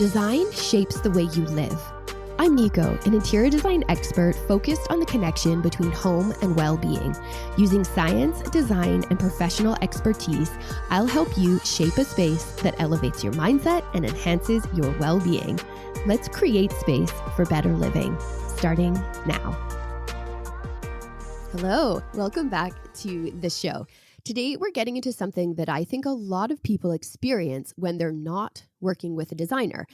Design shapes the way you live. I'm Nico, an interior design expert focused on the connection between home and well-being. Using science, design, and professional expertise, I'll help you shape a space that elevates your mindset and enhances your well-being. Let's create space for better living, starting now. Hello, welcome back to the show. Today, we're getting into something that I think a lot of people experience when they're not working with a designer,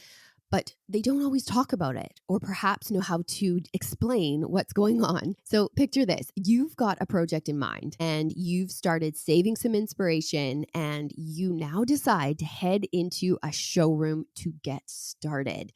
but they don't always talk about it or perhaps know how to explain what's going on. So picture this, you've got a project in mind and you've started saving some inspiration and you now decide to head into a showroom to get started.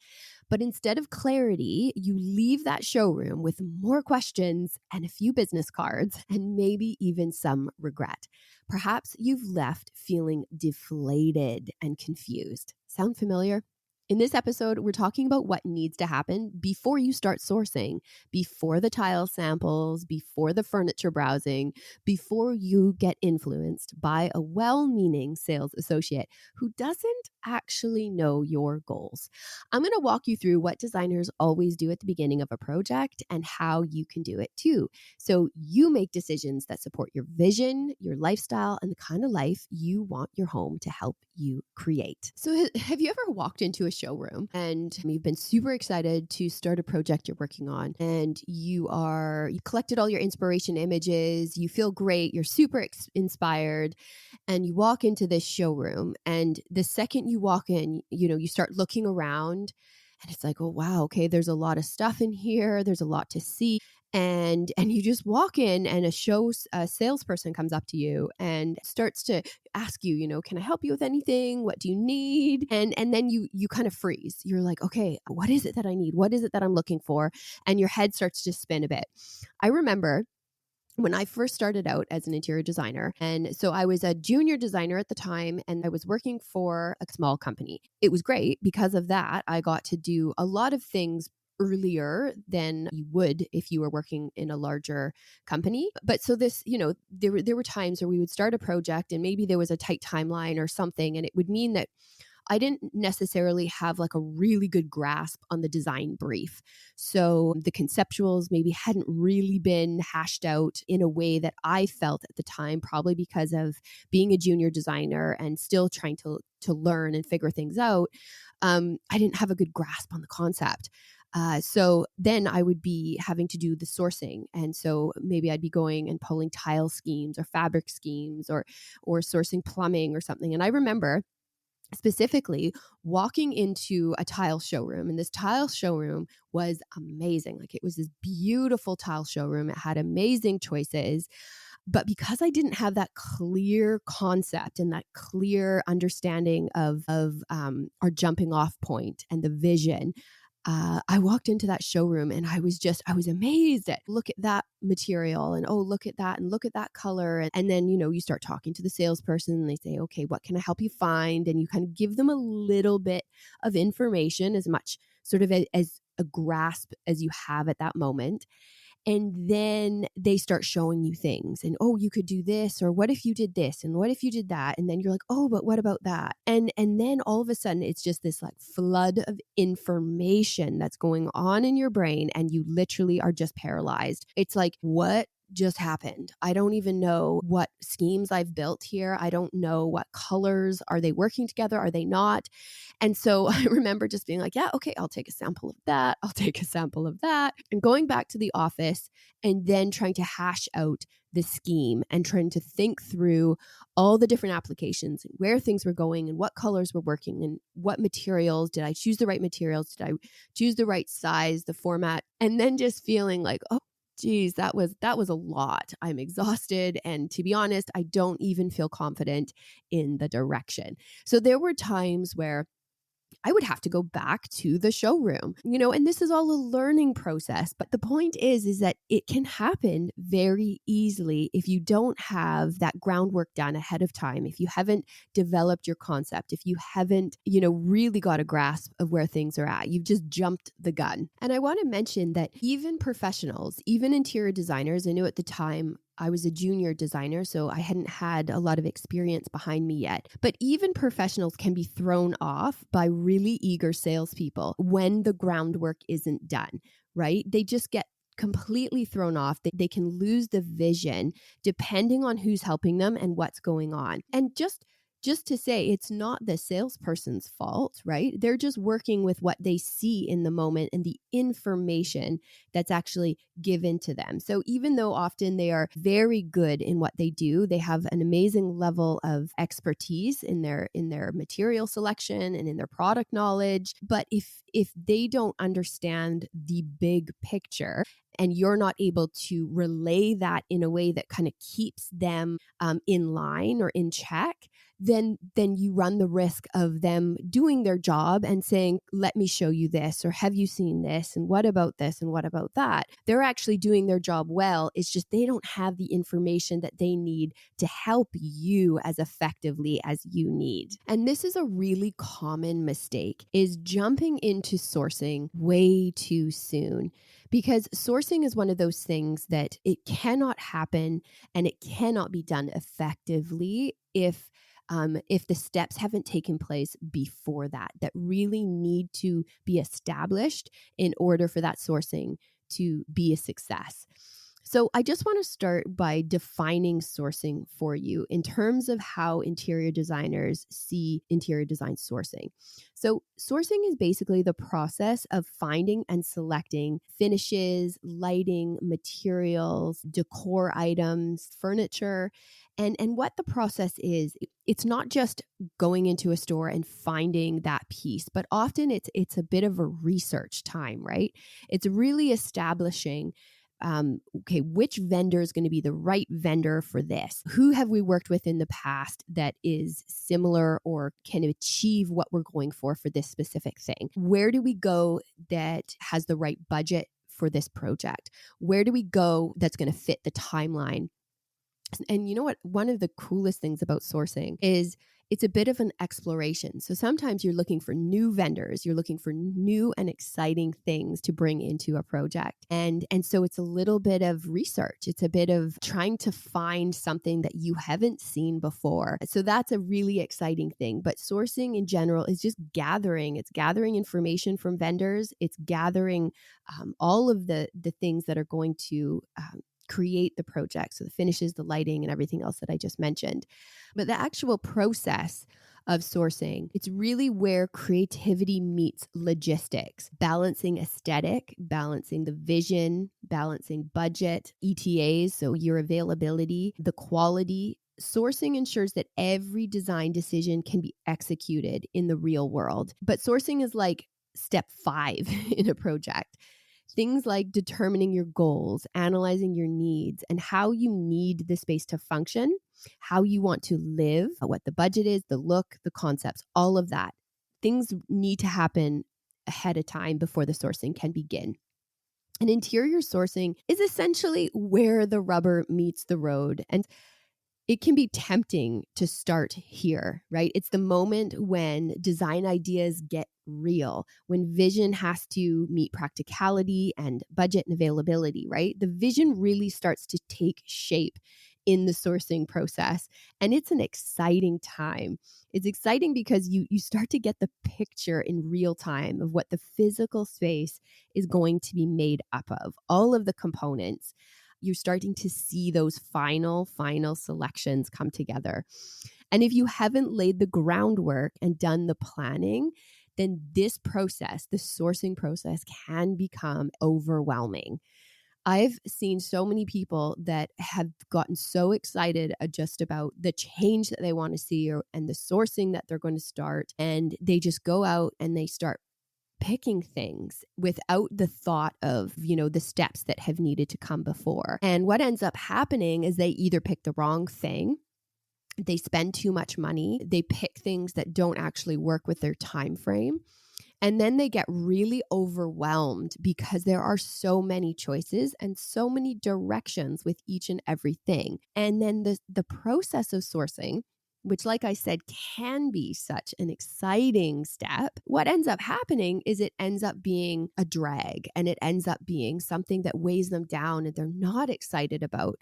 But instead of clarity, you leave that showroom with more questions and a few business cards and maybe even some regret. Perhaps you've left feeling deflated and confused. Sound familiar? In this episode, we're talking about what needs to happen before you start sourcing, before the tile samples, before the furniture browsing, before you get influenced by a well-meaning sales associate who doesn't actually know your goals. I'm going to walk you through what designers always do at the beginning of a project and how you can do it too. So you make decisions that support your vision, your lifestyle, and the kind of life you want your home to help you create. So have you ever walked into a showroom and you've been super excited to start a project you're working on and you collected all your inspiration images, you feel great, you're super inspired, and you walk into this showroom and the second you walk in, you start looking around and it's like, oh, wow, okay, there's a lot of stuff in here. There's a lot to see. And you just walk in and a salesperson comes up to you and starts to ask you, can I help you with anything? What do you need? And then you kind of freeze. You're like, okay, what is it that I need? What is it that I'm looking for? And your head starts to spin a bit. I remember when I first started out as an interior designer, and so I was a junior designer at the time, and I was working for a small company. It was great because of that. I got to do a lot of things earlier than you would if you were working in a larger company. But so this, there were times where we would start a project and maybe there was a tight timeline or something, and it would mean that I didn't necessarily have like a really good grasp on the design brief. So the conceptuals maybe hadn't really been hashed out in a way that I felt at the time, probably because of being a junior designer and still trying to learn and figure things out. I didn't have a good grasp on the concept. So then I would be having to do the sourcing. And so maybe I'd be going and pulling tile schemes or fabric schemes or sourcing plumbing or something. And I remember specifically walking into a tile showroom, and this tile showroom was amazing. Like, it was this beautiful tile showroom. It had amazing choices. But because I didn't have that clear concept and that clear understanding of our jumping off point and the vision, I walked into that showroom and I was amazed at, look at that material and, oh, look at that and look at that color. And then, you start talking to the salesperson and they say, okay, what can I help you find? And you kind of give them a little bit of information, as much sort of as a grasp as you have at that moment. And then they start showing you things and, oh, you could do this, or what if you did this? And what if you did that? And then you're like, oh, but what about that? And then all of a sudden it's just this like flood of information that's going on in your brain and you literally are just paralyzed. It's like, what just happened? I don't even know what schemes I've built here. I don't know what colors. Are they working together? Are they not? And so I remember just being like, yeah, okay, I'll take a sample of that. I'll take a sample of that. And going back to the office and then trying to hash out the scheme and trying to think through all the different applications and where things were going and what colors were working and what materials. Did I choose the right materials? Did I choose the right size, the format? And then just feeling like, oh, geez, that was a lot. I'm exhausted. And to be honest, I don't even feel confident in the direction. So there were times where I would have to go back to the showroom, and this is all a learning process. But the point is that it can happen very easily if you don't have that groundwork done ahead of time, if you haven't developed your concept, if you haven't, really got a grasp of where things are at. You've just jumped the gun. And I want to mention that even professionals, even interior designers, I knew at the time I was a junior designer, so I hadn't had a lot of experience behind me yet. But even professionals can be thrown off by really eager salespeople when the groundwork isn't done, right? They just get completely thrown off. They can lose the vision depending on who's helping them and what's going on. And just to say, it's not the salesperson's fault, right? They're just working with what they see in the moment and the information that's actually given to them. So even though often they are very good in what they do, they have an amazing level of expertise in their material selection and in their product knowledge. But if they don't understand the big picture and you're not able to relay that in a way that kind of keeps them in line or in check, then you run the risk of them doing their job and saying, let me show you this, or have you seen this? And what about this? And what about that? They're actually doing their job well. It's just they don't have the information that they need to help you as effectively as you need. And this is a really common mistake, is jumping into sourcing way too soon. Because sourcing is one of those things that it cannot happen and it cannot be done effectively if the steps haven't taken place before that really need to be established in order for that sourcing to be a success. So I just want to start by defining sourcing for you in terms of how interior designers see interior design sourcing. So sourcing is basically the process of finding and selecting finishes, lighting, materials, decor items, furniture. And what the process is, it's not just going into a store and finding that piece, but often it's a bit of a research time, right? It's really establishing which vendor is going to be the right vendor for this? Who have we worked with in the past that is similar or can achieve what we're going for this specific thing? Where do we go that has the right budget for this project? Where do we go that's going to fit the timeline? And you know what? One of the coolest things about sourcing is it's a bit of an exploration. So sometimes you're looking for new vendors, you're looking for new and exciting things to bring into a project. And so it's a little bit of research. It's a bit of trying to find something that you haven't seen before. So that's a really exciting thing. But sourcing in general is just gathering. It's gathering information from vendors. It's gathering all of the things that are going to create the project. So the finishes, the lighting, and everything else that I just mentioned. But the actual process of sourcing, it's really where creativity meets logistics, balancing aesthetic, balancing the vision, balancing budget, ETAs, so your availability, the quality. Sourcing ensures that every design decision can be executed in the real world. But sourcing is like step 5 in a project. Things like determining your goals, analyzing your needs, and how you need the space to function, how you want to live, what the budget is, the look, the concepts, all of that. Things need to happen ahead of time before the sourcing can begin. And interior sourcing is essentially where the rubber meets the road. And it can be tempting to start here, right? It's the moment when design ideas get real, when vision has to meet practicality and budget and availability, right? The vision really starts to take shape in the sourcing process. And it's an exciting time. It's exciting because you start to get the picture in real time of what the physical space is going to be made up of, all of the components. You're starting to see those final selections come together. And if you haven't laid the groundwork and done the planning, then this process, the sourcing process, can become overwhelming. I've seen so many people that have gotten so excited just about the change that they want to see and the sourcing that they're going to start. And they just go out and they start picking things without the thought of, the steps that have needed to come before. And what ends up happening is they either pick the wrong thing, they spend too much money, they pick things that don't actually work with their time frame. And then they get really overwhelmed because there are so many choices and so many directions with each and everything. And then the process of sourcing which, like I said, can be such an exciting step, what ends up happening is it ends up being a drag, and it ends up being something that weighs them down and they're not excited about.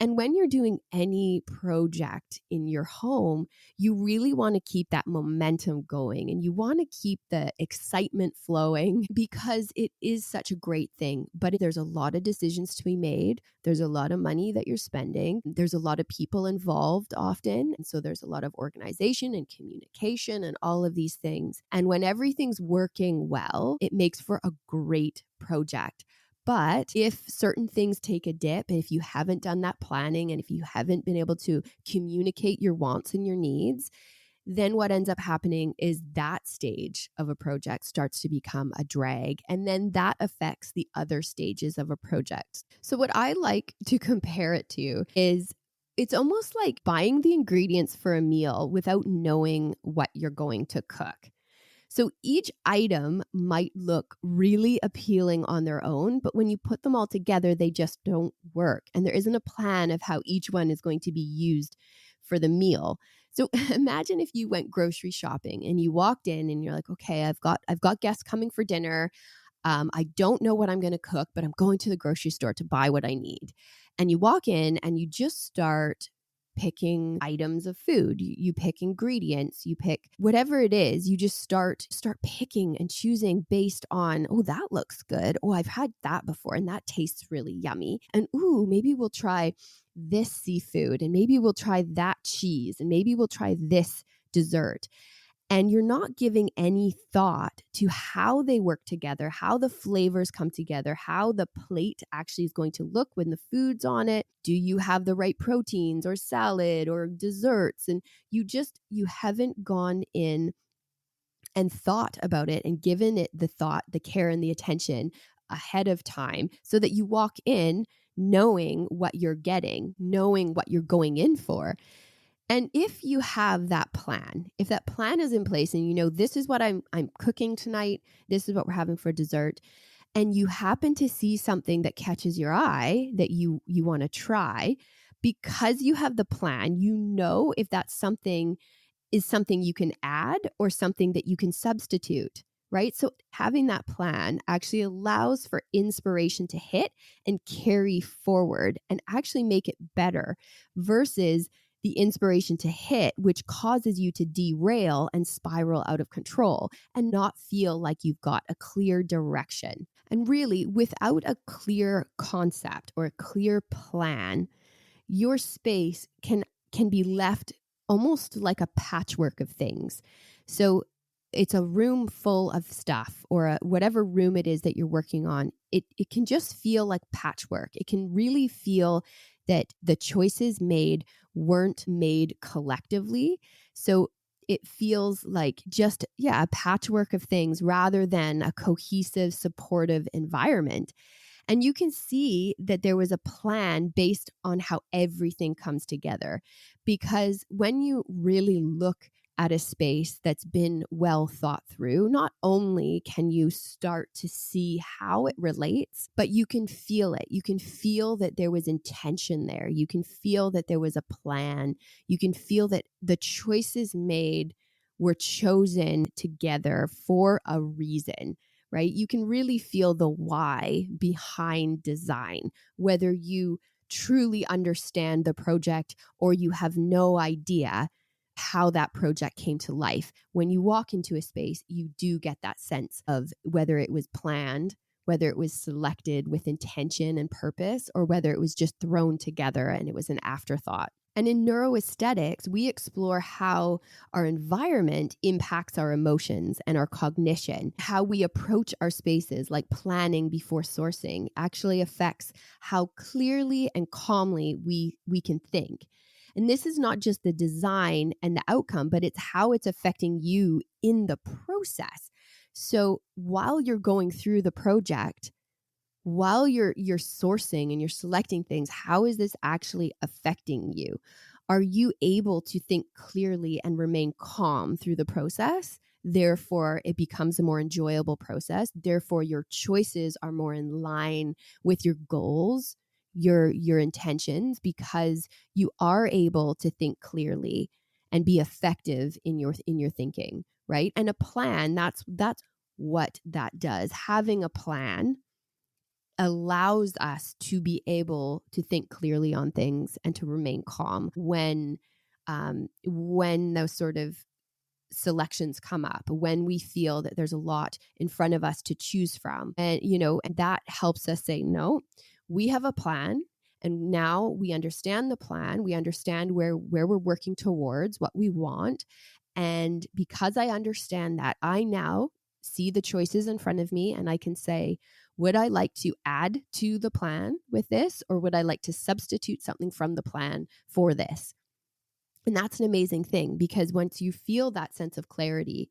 And when you're doing any project in your home, you really want to keep that momentum going and you want to keep the excitement flowing because it is such a great thing. But there's a lot of decisions to be made. There's a lot of money that you're spending. There's a lot of people involved often. And so there's a lot of organization and communication and all of these things. And when everything's working well, it makes for a great project. But if certain things take a dip, and if you haven't done that planning, and if you haven't been able to communicate your wants and your needs, then what ends up happening is that stage of a project starts to become a drag. And then that affects the other stages of a project. So what I like to compare it to is it's almost like buying the ingredients for a meal without knowing what you're going to cook. So each item might look really appealing on their own, but when you put them all together, they just don't work. And there isn't a plan of how each one is going to be used for the meal. So imagine if you went grocery shopping and you walked in and you're like, okay, I've got guests coming for dinner. I don't know what I'm going to cook, but I'm going to the grocery store to buy what I need. And you walk in and you just start picking items of food. You pick ingredients, you pick whatever it is, you just start picking and choosing based on, oh, that looks good. Oh, I've had that before and that tastes really yummy. And ooh, maybe we'll try this seafood and maybe we'll try that cheese and maybe we'll try this dessert. And you're not giving any thought to how they work together, how the flavors come together, how the plate actually is going to look when the food's on it. Do you have the right proteins or salad or desserts? And you haven't gone in and thought about it and given it the thought, the care, and the attention ahead of time so that you walk in knowing what you're getting, knowing what you're going in for. And if you have that plan, if that plan is in place and you know this is what I'm cooking tonight, this is what we're having for dessert, and you happen to see something that catches your eye that you want to try, because you have the plan, you know if that's something is something you can add or something that you can substitute, right? So having that plan actually allows for inspiration to hit and carry forward and actually make it better versus the inspiration to hit, which causes you to derail and spiral out of control and not feel like you've got a clear direction. And really, without a clear concept or a clear plan, your space can be left almost like a patchwork of things. So it's a room full of stuff or whatever room it is that you're working on. It can just feel like patchwork. It can really feel that the choices made weren't made collectively. So it feels like just, a patchwork of things rather than a cohesive, supportive environment. And you can see that there was a plan based on how everything comes together. Because when you really look at a space that's been well thought through, not only can you start to see how it relates, but you can feel it. You can feel that there was intention there. You can feel that there was a plan. You can feel that the choices made were chosen together for a reason, right? You can really feel the why behind design, whether you truly understand the project or you have no idea how that project came to life. When you walk into a space, you do get that sense of whether it was planned, whether it was selected with intention and purpose, or whether it was just thrown together and it was an afterthought. And in neuroaesthetics, we explore how our environment impacts our emotions and our cognition. How we approach our spaces, like planning before sourcing, actually affects how clearly and calmly we can think. And this is not just the design and the outcome, but it's how it's affecting you in the process. So while you're going through the project, while you're sourcing and you're selecting things, how is this actually affecting you? Are you able to think clearly and remain calm through the process? Therefore, it becomes a more enjoyable process. Therefore, your choices are more in line with your goals, your intentions, because you are able to think clearly and be effective in your thinking, right? And a plan, that's what that does. Having a plan allows us to be able to think clearly on things and to remain calm when those sort of selections come up, when we feel that there's a lot in front of us to choose from. And, and that helps us say, no, we have a plan. And now we understand the plan. We understand where we're working towards, what we want. And because I understand that, I now see the choices in front of me and I can say, would I like to add to the plan with this, or would I like to substitute something from the plan for this? And that's an amazing thing, because once you feel that sense of clarity,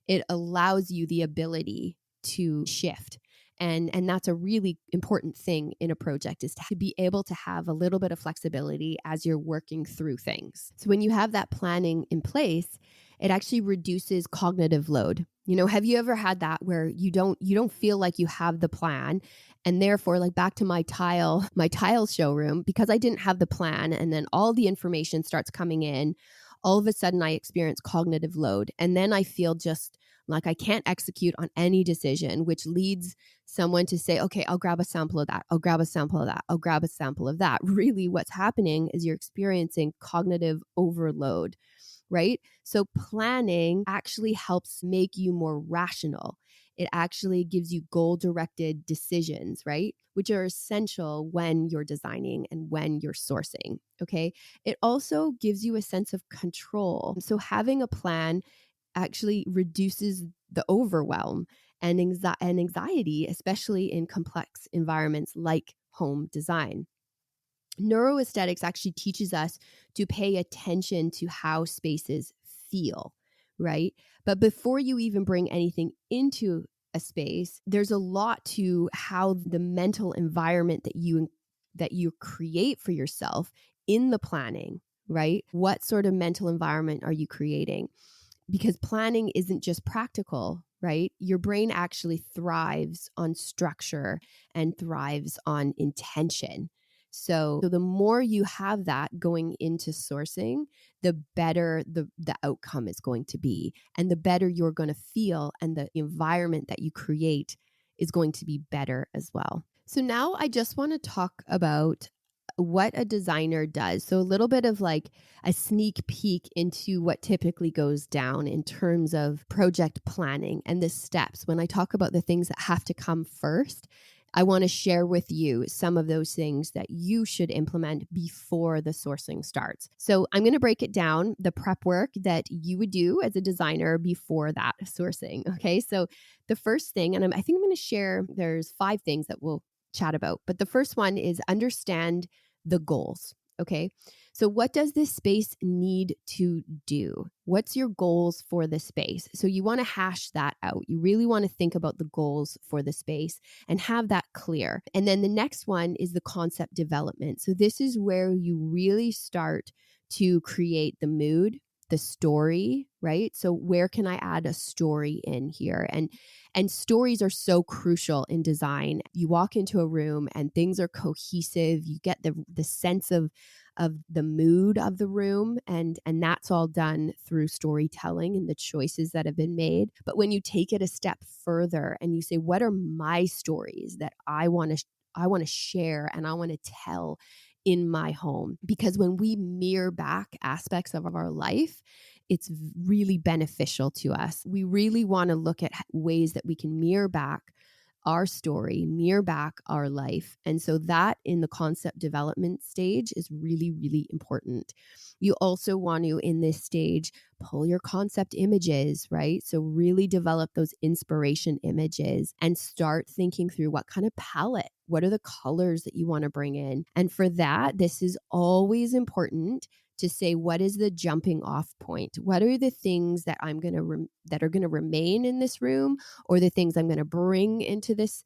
it allows you the ability to shift. And that's a really important thing in a project, is to be able to have a little bit of flexibility as you're working through things. So when you have that planning in place, it actually reduces cognitive load. Have you ever had that where you don't feel like you have the plan, and therefore, like back to my tile showroom, because I didn't have the plan, and then all the information starts coming in, all of a sudden I experience cognitive load, and then I feel just like I can't execute on any decision, which leads someone to say, okay, I'll grab a sample of that. I'll grab a sample of that. I'll grab a sample of that. Really, what's happening is you're experiencing cognitive overload, right? So planning actually helps make you more rational. It actually gives you goal-directed decisions, right? Which are essential when you're designing and when you're sourcing, okay? It also gives you a sense of control. So having a plan actually reduces the overwhelm and anxiety, especially in complex environments like home design. Neuroaesthetics actually teaches us to pay attention to how spaces feel, right? But before you even bring anything into a space, there's a lot to how the mental environment that you create for yourself in the planning, right? What sort of mental environment are you creating? Because planning isn't just practical, right? Your brain actually thrives on structure and thrives on intention. So the more you have that going into sourcing, the better the outcome is going to be, and the better you're going to feel, and the environment that you create is going to be better as well. So now I just want to talk about what a designer does. So a little bit of like a sneak peek into what typically goes down in terms of project planning and the steps. When I talk about the things that have to come first, I want to share with you some of those things that you should implement before the sourcing starts. So I'm going to break it down, the prep work that you would do as a designer before that sourcing. Okay. So the first thing, and I think I'm going to share, there's 5 things that we'll chat about, but the first one is understand the goals. Okay. So what does this space need to do? What's your goals for the space? So you want to hash that out. You really want to think about the goals for the space and have that clear. And then the next one is the concept development. So this is where you really start to create the mood, the story, right? So where can I add a story in here? And stories are so crucial in design. You walk into a room and things are cohesive. You get the sense of the mood of the room, and that's all done through storytelling and the choices that have been made. But when you take it a step further and you say, what are my stories that I want to share and I want to tell in my home? Because when we mirror back aspects of our life, it's really beneficial to us. We really want to look at ways that we can mirror back our story, mirror back our life. And so that in the concept development stage is really, really important. You also want to, in this stage, pull your concept images, right? So really develop those inspiration images and start thinking through what kind of palette, what are the colors that you want to bring in? And for that, this is always important to say, what is the jumping off point? What are the things that that are going to remain in this room, or the things I'm going to bring into this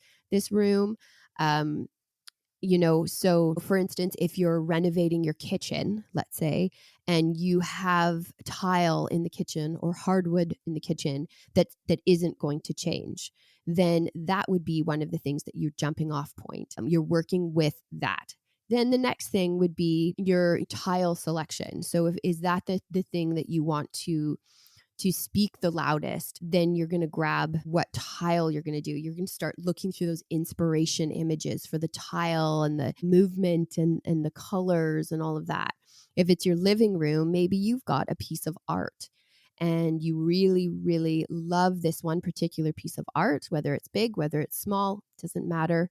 room? So for instance, if you're renovating your kitchen, let's say, and you have tile in the kitchen or hardwood in the kitchen that isn't going to change, then that would be one of the things that you're jumping off point. You're working with that. Then the next thing would be your tile selection. So is that the thing that you want to speak the loudest, then you're going to grab what tile you're going to do. You're going to start looking through those inspiration images for the tile and the movement and the colors and all of that. If it's your living room, maybe you've got a piece of art and you really, really love this one particular piece of art, whether it's big, whether it's small, doesn't matter.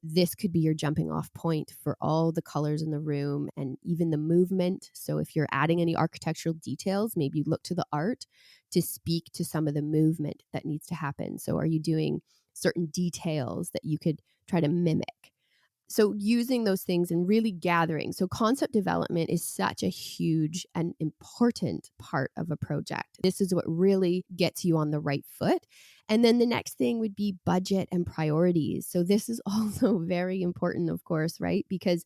This could be your jumping off point for all the colors in the room and even the movement. So if you're adding any architectural details, maybe look to the art to speak to some of the movement that needs to happen. So are you doing certain details that you could try to mimic? So using those things and really gathering. So concept development is such a huge and important part of a project. This is what really gets you on the right foot. And then the next thing would be budget and priorities. So this is also very important, of course, right? Because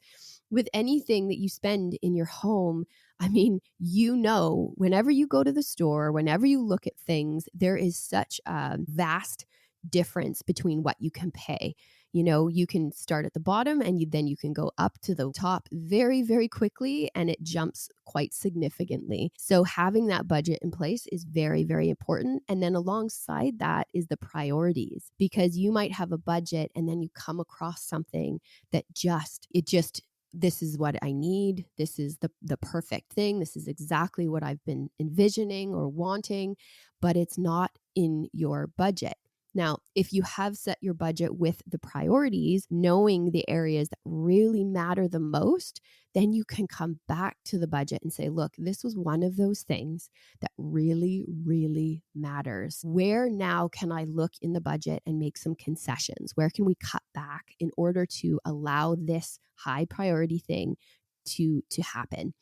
with anything that you spend in your home, I mean, whenever you go to the store, whenever you look at things, there is such a vast difference between what you can pay. You can start at the bottom and then you can go up to the top very, very quickly, and it jumps quite significantly. So having that budget in place is very, very important. And then alongside that is the priorities, because you might have a budget and then you come across something that this is what I need. This is the perfect thing. This is exactly what I've been envisioning or wanting, but it's not in your budget. Now, if you have set your budget with the priorities, knowing the areas that really matter the most, then you can come back to the budget and say, look, this was one of those things that really, really matters. Where now can I look in the budget and make some concessions? Where can we cut back in order to allow this high priority thing to happen?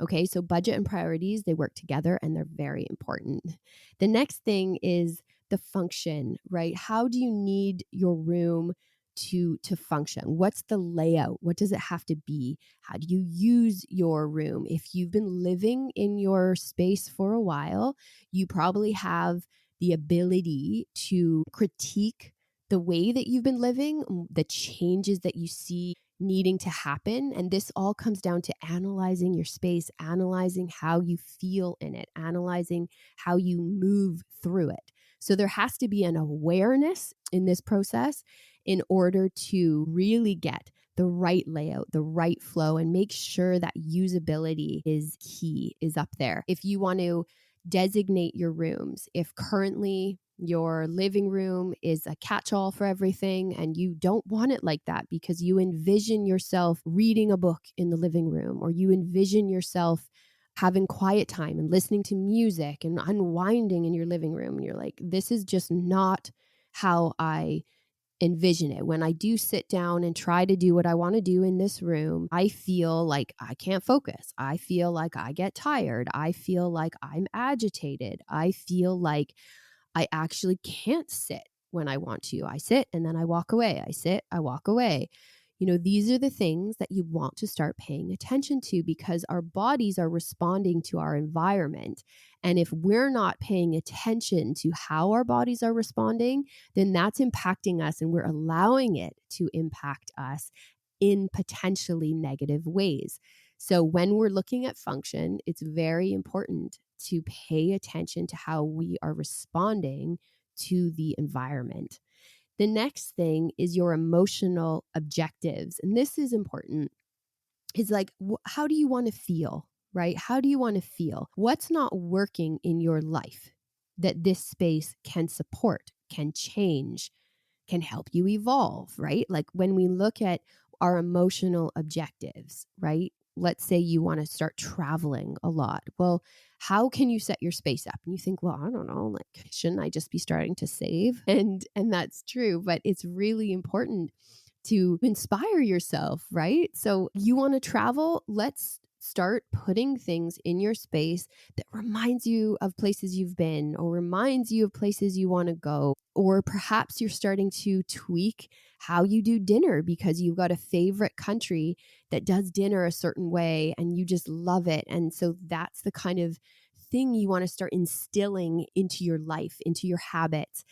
Okay, so budget and priorities, they work together and they're very important. The next thing is the function, right? How do you need your room to function? What's the layout? What does it have to be? How do you use your room? If you've been living in your space for a while, you probably have the ability to critique the way that you've been living, the changes that you see needing to happen. And this all comes down to analyzing your space, analyzing how you feel in it, analyzing how you move through it. So there has to be an awareness in this process in order to really get the right layout, the right flow, and make sure that usability is up there. If you want to designate your rooms, if currently your living room is a catch-all for everything and you don't want it like that because you envision yourself reading a book in the living room, or you envision yourself having quiet time and listening to music and unwinding in your living room, and you're like, this is just not how I envision it. When I do sit down and try to do what I want to do in this room, I feel like I can't focus. I feel like I get tired. I feel like I'm agitated. I feel like I actually can't sit when I want to. I sit and then I walk away. I sit, I walk away. These are the things that you want to start paying attention to, because our bodies are responding to our environment. And if we're not paying attention to how our bodies are responding, then that's impacting us, and we're allowing it to impact us in potentially negative ways. So when we're looking at function, it's very important to pay attention to how we are responding to the environment. The next thing is your emotional objectives. And this is important. It's like, how do you want to feel, right? How do you want to feel? What's not working in your life that this space can support, can change, can help you evolve, right? Like when we look at our emotional objectives, right? Let's say you want to start traveling a lot. Well, how can you set your space up? And you think, well, I don't know, like, shouldn't I just be starting to save? And that's true, but it's really important to inspire yourself, right? So you want to travel? Let's start putting things in your space that reminds you of places you've been, or reminds you of places you want to go. Or perhaps you're starting to tweak how you do dinner because you've got a favorite country that does dinner a certain way and you just love it. And so that's the kind of thing you want to start instilling into your life, into your habits.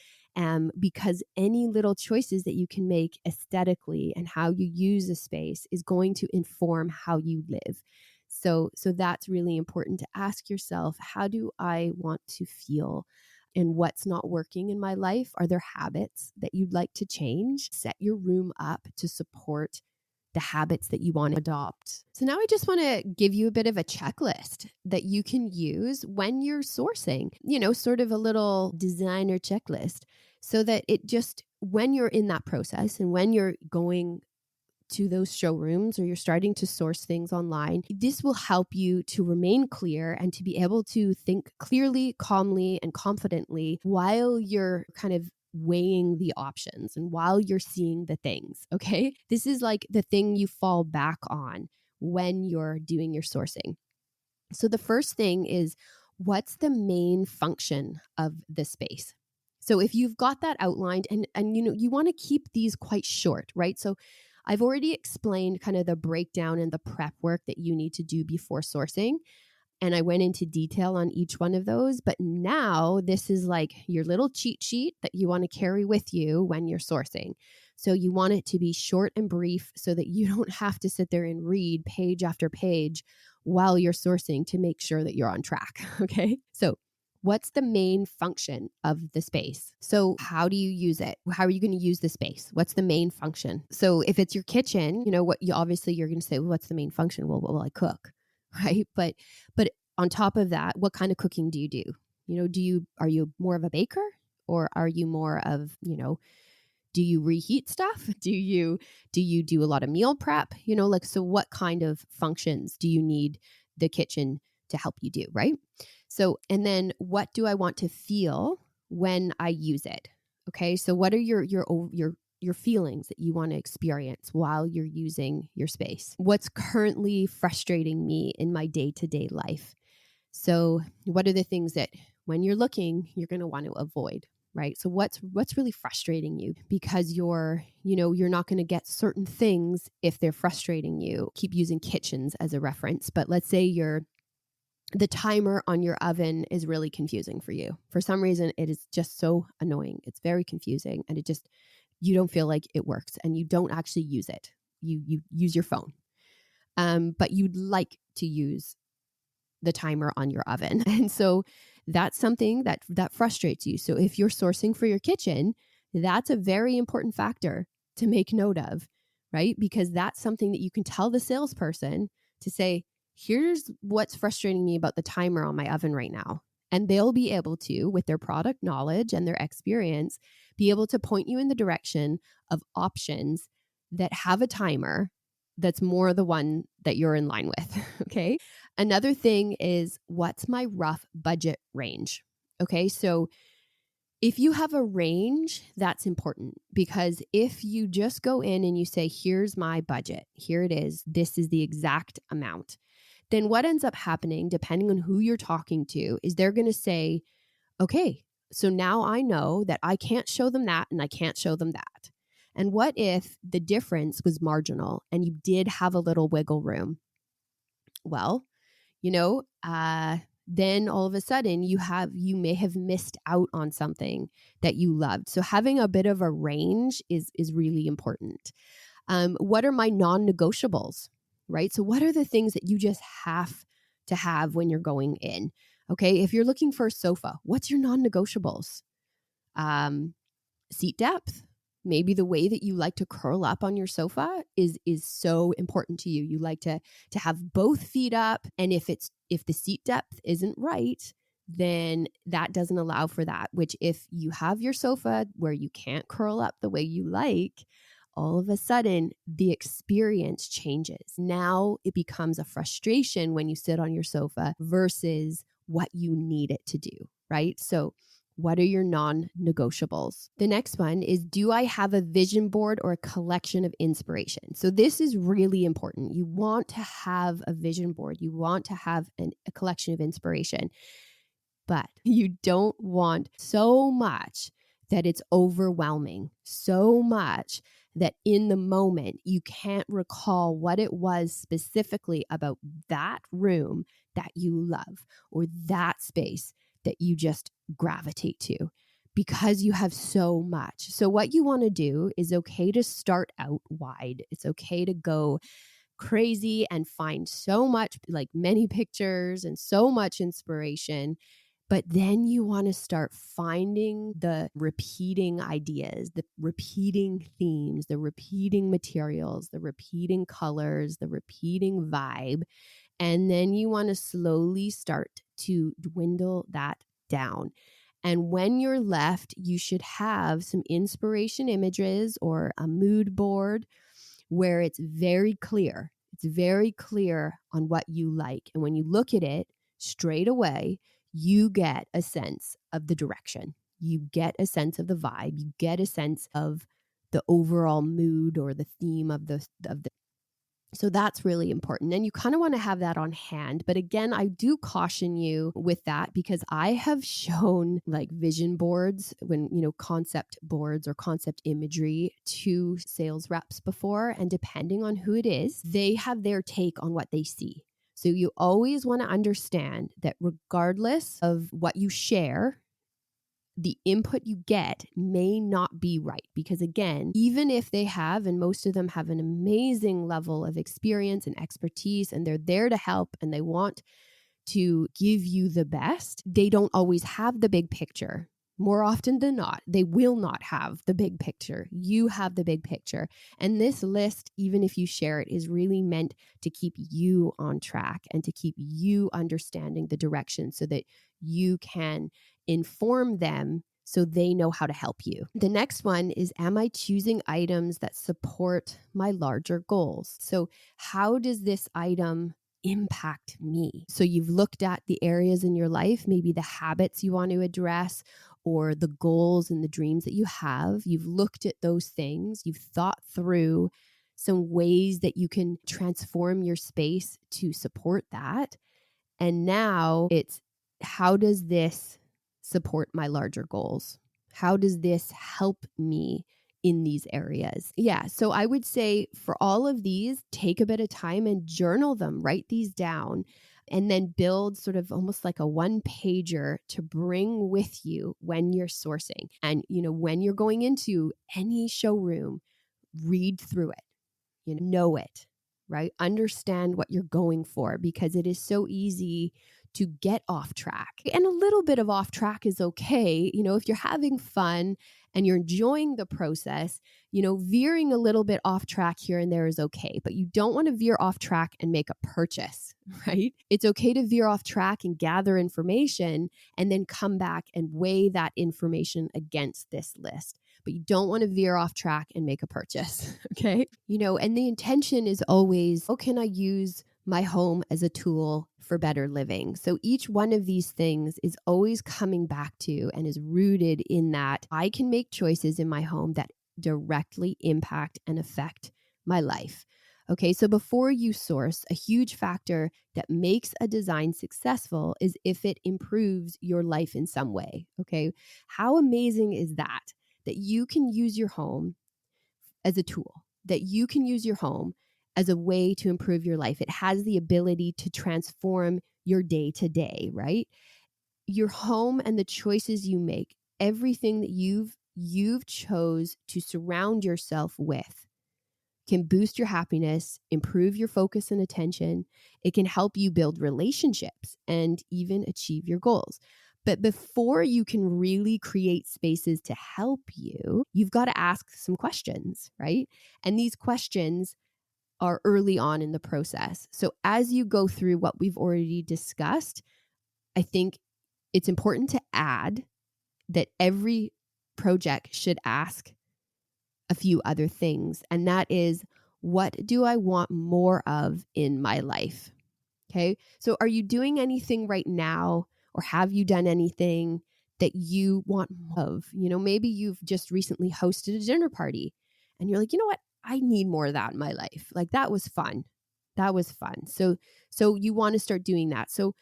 because any little choices that you can make aesthetically and how you use a space is going to inform how you live. So that's really important to ask yourself, how do I want to feel? And what's not working in my life? Are there habits that you'd like to change? Set your room up to support the habits that you want to adopt. So now I just want to give you a bit of a checklist that you can use when you're sourcing, sort of a little designer checklist, so that it just, when you're in that process and when you're going to those showrooms or you're starting to source things online, this will help you to remain clear and to be able to think clearly, calmly, and confidently while you're kind of weighing the options and while you're seeing the things, okay? This is like the thing you fall back on when you're doing your sourcing. So the first thing is, what's the main function of the space? So if you've got that outlined and you want to keep these quite short, right? So I've already explained kind of the breakdown and the prep work that you need to do before sourcing. And I went into detail on each one of those. But now this is like your little cheat sheet that you want to carry with you when you're sourcing. So you want it to be short and brief so that you don't have to sit there and read page after page while you're sourcing to make sure that you're on track. Okay. So what's the main function of the space? So how do you use it? How are you going to use the space? What's the main function? So if it's your kitchen, obviously you're going to say, well, what's the main function? Well, what will I cook? Right. But on top of that, what kind of cooking do you do? Are you more of a baker, or are you more of, do you reheat stuff? Do you do a lot of meal prep? So what kind of functions do you need the kitchen to help you do, right? So, and then what do I want to feel when I use it? Okay. So what are your feelings that you want to experience while you're using your space? What's currently frustrating me in my day-to-day life? So what are the things that when you're looking, you're going to want to avoid, right? So what's really frustrating you, because you're not going to get certain things if they're frustrating you. Keep using kitchens as a reference, but let's say the timer on your oven is really confusing for you. For some reason, it is just so annoying. It's very confusing, and you don't feel like it works, and you don't actually use it. You use your phone, but you'd like to use the timer on your oven. And so that's something that frustrates you. So if you're sourcing for your kitchen, that's a very important factor to make note of, right? Because that's something that you can tell the salesperson to say, here's what's frustrating me about the timer on my oven right now. And they'll be able to, with their product knowledge and their experience, be able to point you in the direction of options that have a timer that's more the one that you're in line with, okay? Another thing is, what's my rough budget range? Okay, so if you have a range, that's important, because if you just go in and you say, here's my budget, here it is, this is the exact amount, then what ends up happening, depending on who you're talking to, is they're going to say, okay, so now I know that I can't show them that and I can't show them that. And what if the difference was marginal and you did have a little wiggle room? Well, then all of a sudden you may have missed out on something that you loved. So having a bit of a range is really important. What are my non-negotiables, right? So what are the things that you just have to have when you're going in? Okay, if you're looking for a sofa, what's your non-negotiables? Seat depth. Maybe the way that you like to curl up on your sofa is so important to you. You like to have both feet up, and if the seat depth isn't right, then that doesn't allow for that. Which, if you have your sofa where you can't curl up the way you like, all of a sudden the experience changes. Now it becomes a frustration when you sit on your sofa versus what you need it to do, right? So what are your non-negotiables? The next one is, do I have a vision board or a collection of inspiration? So this is really important. You want to have a vision board. You want to have a collection of inspiration, but you don't want so much that it's overwhelming, so much that in the moment you can't recall what it was specifically about that room that you love or that space that you just gravitate to, because you have so much. So what you want to do is okay to start out wide. It's okay to go crazy and find so much, like many pictures and so much inspiration. But then you want to start finding the repeating ideas, the repeating themes, the repeating materials, the repeating colors, the repeating vibe. And then you want to slowly start to dwindle that down. And when you're left, you should have some inspiration images or a mood board where it's very clear. It's very clear on what you like. And when you look at it straight away, you get a sense of the direction. You get a sense of the vibe. You get a sense of the overall mood or the theme of the. So that's really important. And you kind of want to have that on hand. But again, I do caution you with that because I have shown like vision boards concept boards or concept imagery to sales reps before. And depending on who it is, they have their take on what they see. So you always want to understand that regardless of what you share, the input you get may not be right because again, even if they have, and most of them have an amazing level of experience and expertise and they're there to help and they want to give you the best, they don't always have the big picture. More often than not, they will not have the big picture. You have the big picture. And this list, even if you share it, is really meant to keep you on track and to keep you understanding the direction so that you can inform them so they know how to help you. The next one is, am I choosing items that support my larger goals? So how does this item impact me? So you've looked at the areas in your life, maybe the habits you want to address or the goals and the dreams that you have. You've looked at those things. You've thought through some ways that you can transform your space to support that. And now it's, how does this support my larger goals? How does this help me in these areas? Yeah, so I would say for all of these, take a bit of time and journal them, write these down, and then build sort of almost like a one-pager to bring with you when you're sourcing. And, when you're going into any showroom, read through it, know it, right? Understand what you're going for because it is so easy to get off track. And a little bit of off track is okay. If you're having fun and you're enjoying the process, veering a little bit off track here and there is okay, but you don't want to veer off track and make a purchase, right? It's okay to veer off track and gather information and then come back and weigh that information against this list. But you don't want to veer off track and make a purchase, okay? And the intention is always, how can I use my home as a tool for better living? So each one of these things is always coming back to and is rooted in that I can make choices in my home that directly impact and affect my life. Okay, so before you source, a huge factor that makes a design successful is if it improves your life in some way. Okay, how amazing is that? That you can use your home as a tool, that you can use your home as a way to improve your life. It has the ability to transform your day to day, right? Your home and the choices you make, everything that you've chose to surround yourself with can boost your happiness, improve your focus and attention. It can help you build relationships and even achieve your goals. But before you can really create spaces to help you, you've got to ask some questions, right? And these questions are early on in the process. So as you go through what we've already discussed, I think it's important to add that every project should ask a few other things. And that is, what do I want more of in my life? Okay. So are you doing anything right now, or have you done anything that you want more of? Maybe you've just recently hosted a dinner party and you're like, you know what? I need more of that in my life. Like that was fun. That was fun. So you want to start doing that. So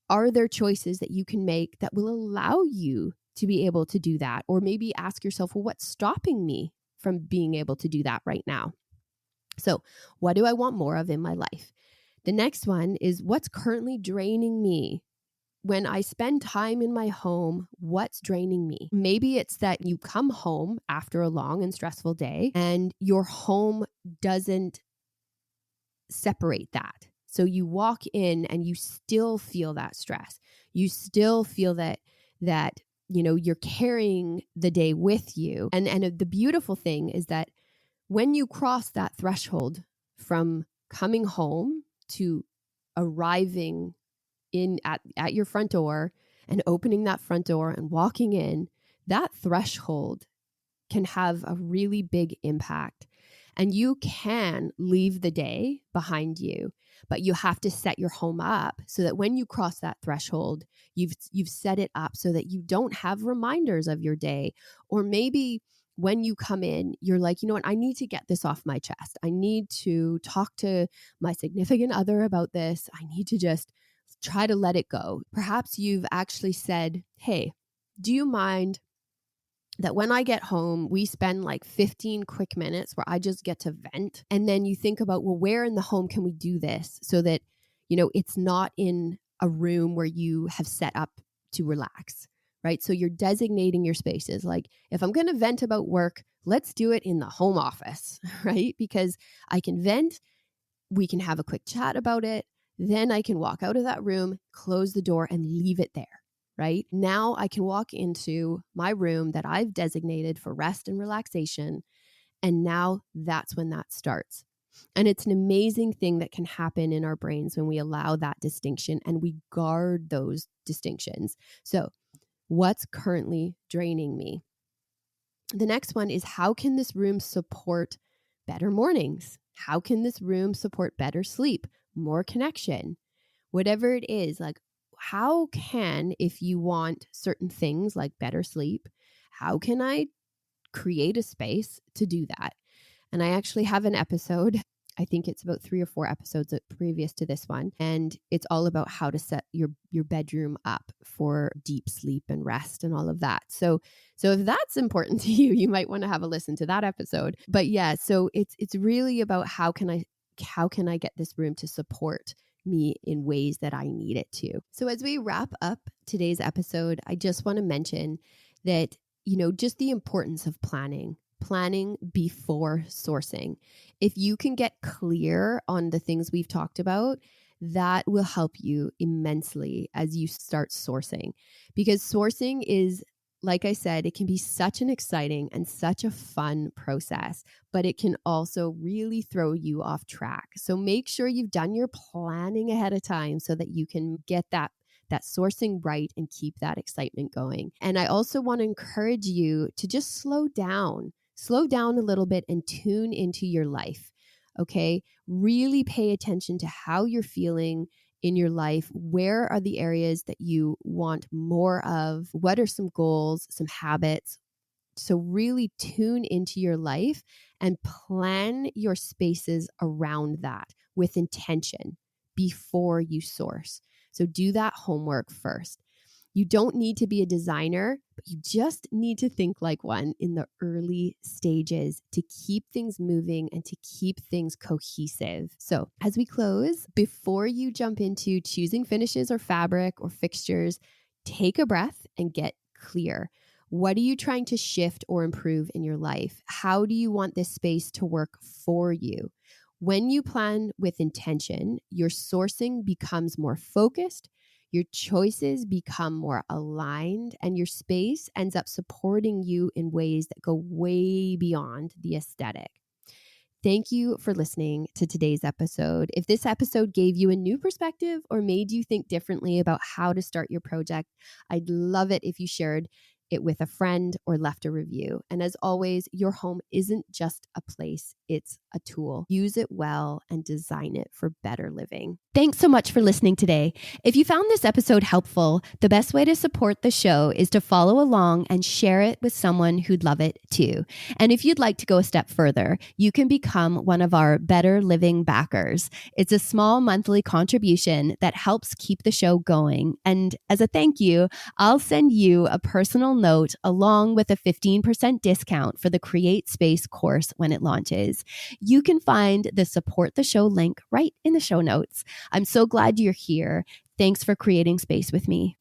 are there choices that you can make that will allow you to be able to do that? Or maybe ask yourself, well, what's stopping me from being able to do that right now? So what do I want more of in my life? The next one is, what's currently draining me? when I spend time in my home, what's draining me? Maybe it's that you come home after a long and stressful day and your home doesn't separate that. So you walk in and you still feel that stress. You still feel that you're carrying the day with you. And the beautiful thing is that when you cross that threshold from coming home to arriving in at your front door and opening that front door and walking in, that threshold can have a really big impact. And you can leave the day behind you, but you have to set your home up so that when you cross that threshold, you've set it up so that you don't have reminders of your day. Or maybe when you come in, you're like, you know what, I need to get this off my chest. I need to talk to my significant other about this. I need to just try to let it go. Perhaps you've actually said, hey, do you mind that when I get home, we spend like 15 quick minutes where I just get to vent? And then you think about, well, where in the home can we do this so that, it's not in a room where you have set up to relax, right? So you're designating your spaces. Like, if I'm going to vent about work, let's do it in the home office, right? Because I can vent, we can have a quick chat about it. Then I can walk out of that room, close the door, and leave it there. Right? Now I can walk into my room that I've designated for rest and relaxation. And now that's when that starts. And it's an amazing thing that can happen in our brains when we allow that distinction and we guard those distinctions. So, what's currently draining me? The next one is, how can this room support better mornings? How can this room support better sleep, more connection? Whatever it is, like, how can, if you want certain things like better sleep, how can I create a space to do that? And I actually have an episode, I think it's about 3 or 4 episodes previous to this one, and it's all about how to set your bedroom up for deep sleep and rest and all of that. So if that's important to you, you might want to have a listen to that episode. But yeah, so it's really about how can I get this room to support me in ways that I need it to. So as we wrap up today's episode, I just want to mention that, just the importance of planning before sourcing. If you can get clear on the things we've talked about, that will help you immensely as you start sourcing. Because sourcing is, like I said, it can be such an exciting and such a fun process, but it can also really throw you off track. So make sure you've done your planning ahead of time so that you can get that sourcing right and keep that excitement going. And I also want to encourage you to just slow down a little bit and tune into your life. Okay. Really pay attention to how you're feeling in your life. Where are the areas that you want more of? What are some goals, some habits? So really tune into your life and plan your spaces around that with intention before you source. So do that homework first. You don't need to be a designer, but you just need to think like one in the early stages to keep things moving and to keep things cohesive. So as we close, before you jump into choosing finishes or fabric or fixtures, take a breath and get clear. What are you trying to shift or improve in your life? How do you want this space to work for you? When you plan with intention, your sourcing becomes more focused, your choices become more aligned, and your space ends up supporting you in ways that go way beyond the aesthetic. Thank you for listening to today's episode. If this episode gave you a new perspective or made you think differently about how to start your project, I'd love it if you shared it with a friend or left a review. And as always, your home isn't just a place, it's a tool. Use it well and design it for better living. Thanks so much for listening today. If you found this episode helpful, the best way to support the show is to follow along and share it with someone who'd love it too. And if you'd like to go a step further, you can become one of our Better Living backers. It's a small monthly contribution that helps keep the show going. And as a thank you, I'll send you a personal note along with a 15% discount for the Create Space course when it launches. You can find the support the show link right in the show notes. I'm so glad you're here. Thanks for creating space with me.